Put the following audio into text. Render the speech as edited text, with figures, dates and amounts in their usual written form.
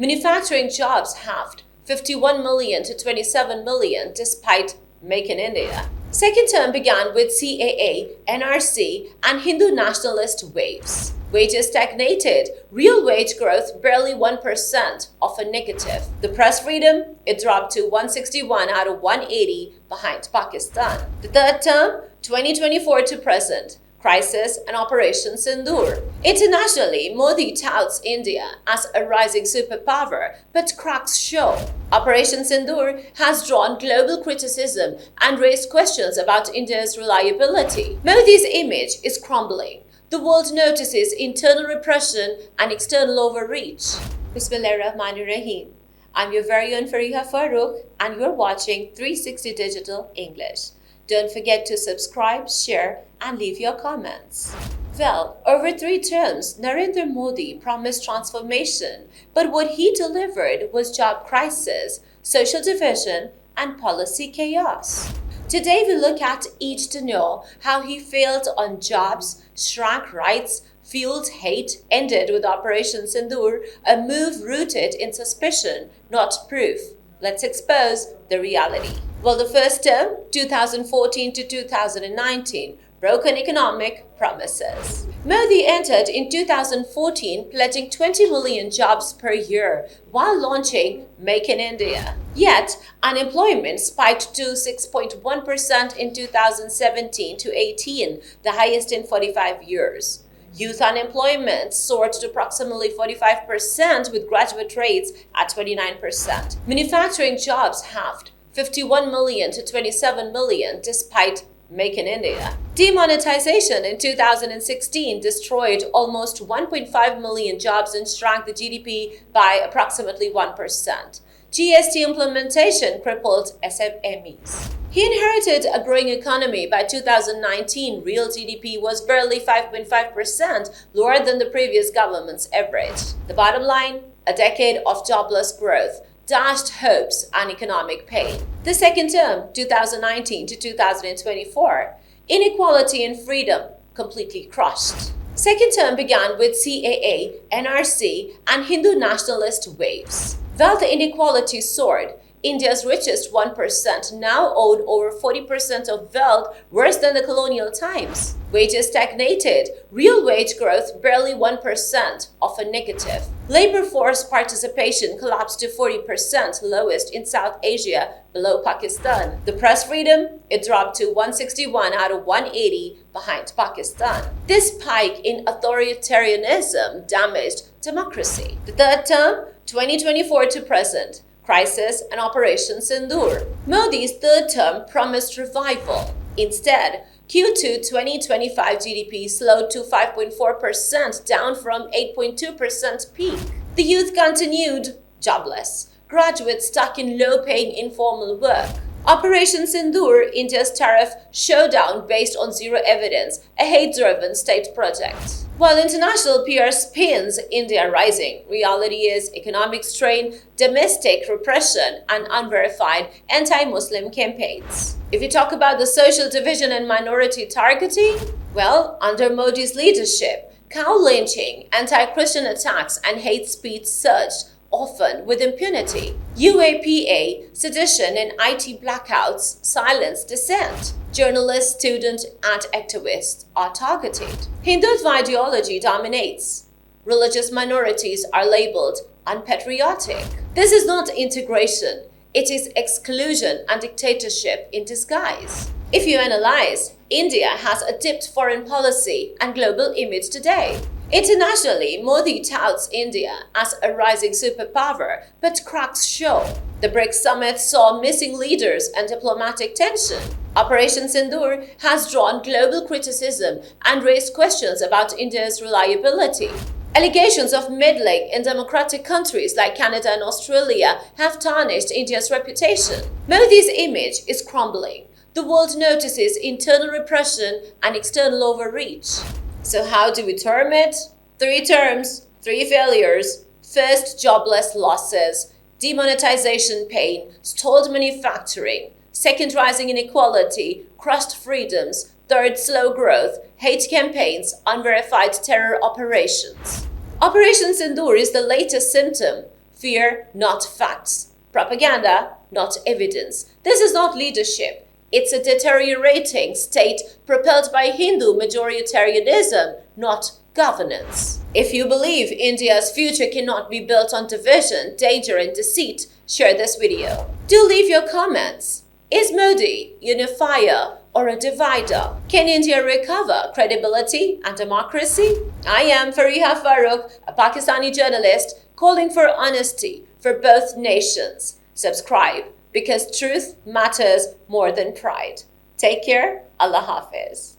Manufacturing jobs halved, 51 million to 27 million despite Make in India. Second term began with CAA, NRC, and Hindu nationalist waves. Wages stagnated, real wage growth barely 1%, of a negative. The press freedom, it dropped to 161 out of 180 behind Pakistan. The third term, 2024 to present, crisis and Operation Sindoor. Internationally, Modi touts India as a rising superpower, but cracks show. Operation Sindoor has drawn global criticism and raised questions about India's reliability. Modi's image is crumbling. The world notices internal repression and external overreach. Bismillahirrahmanirrahim. I'm your very own Fariha Farrukh, and you're watching 360 Digital English. Don't forget to subscribe, share, and leave your comments. Well, over 3 terms, Narendra Modi promised transformation, but what he delivered was job crisis, social division, and policy chaos. Today we look at each to know how he failed on jobs, shrank rights, fueled hate, ended with Operation Sindoor, a move rooted in suspicion, not proof. Let's expose the reality. Well, the first term, 2014 to 2019, broken economic promises. Modi entered in 2014 pledging 20 million jobs per year while launching Make in India. Yet, unemployment spiked to 6.1% in 2017 to 18, the highest in 45 years. Youth unemployment soared to approximately 45%, with graduate rates at 29%. Manufacturing jobs halved, 51 million to 27 million despite Make in India. Demonetization in 2016 destroyed almost 1.5 million jobs and shrank the GDP by approximately 1%. GST implementation crippled SMEs. He inherited a growing economy. By 2019, real GDP was barely 5.5%, lower than the previous government's average. The bottom line, a decade of jobless growth, dashed hopes and economic pain. The second term, 2019 to 2024, inequality and freedom completely crushed. Second term began with CAA, NRC, and Hindu nationalist waves. Wealth inequality soared. India's richest 1% now owed over 40% of wealth, worse than the colonial times. Wages stagnated, real wage growth barely 1%, of a negative. Labor force participation collapsed to 40%, lowest in South Asia, below Pakistan. The press freedom, it dropped to 161 out of 180 behind Pakistan. This spike in authoritarianism damaged democracy. The third term, 2024 to present, crisis and Operation Sindoor. Modi's third term promised revival. Instead, Q2 2025 GDP slowed to 5.4%, down from 8.2% peak. The youth continued jobless, graduates stuck in low-paying informal work. Operation Sindoor, India's tariff showdown based on zero evidence, a hate-driven state project. While international PR spins India rising, reality is economic strain, domestic repression, and unverified anti-Muslim campaigns. If you talk about the social division and minority targeting, well, under Modi's leadership, cow lynching, anti-Christian attacks, and hate speech surged, often with impunity. UAPA, sedition, and IT blackouts silence dissent. Journalists, students, and activists are targeted. Hindutva ideology dominates. Religious minorities are labeled unpatriotic. This is not integration. It is exclusion and dictatorship in disguise. If you analyze, India has a dipped foreign policy and global image today. Internationally, Modi touts India as a rising superpower, but cracks show. The BRICS summit saw missing leaders and diplomatic tension. Operation Sindoor has drawn global criticism and raised questions about India's reliability. Allegations of meddling in democratic countries like Canada and Australia have tarnished India's reputation. Modi's image is crumbling. The world notices internal repression and external overreach. So how do we term it? 3 terms, 3 failures. First, jobless losses. Demonetization pain, stalled manufacturing. Second, rising inequality, crushed freedoms. Third, slow growth, hate campaigns, unverified terror operations. Operation Sindoor is the latest symptom. Fear, not facts. Propaganda, not evidence. This is not leadership. It's a deteriorating state propelled by Hindu majoritarianism, not governance. If you believe India's future cannot be built on division, danger, and deceit, share this video. Do leave your comments. Is Modi a unifier or a divider? Can India recover credibility and democracy? I am Fariha Farrukh, a Pakistani journalist, calling for honesty for both nations. Subscribe, because truth matters more than pride. Take care. Allah Hafiz.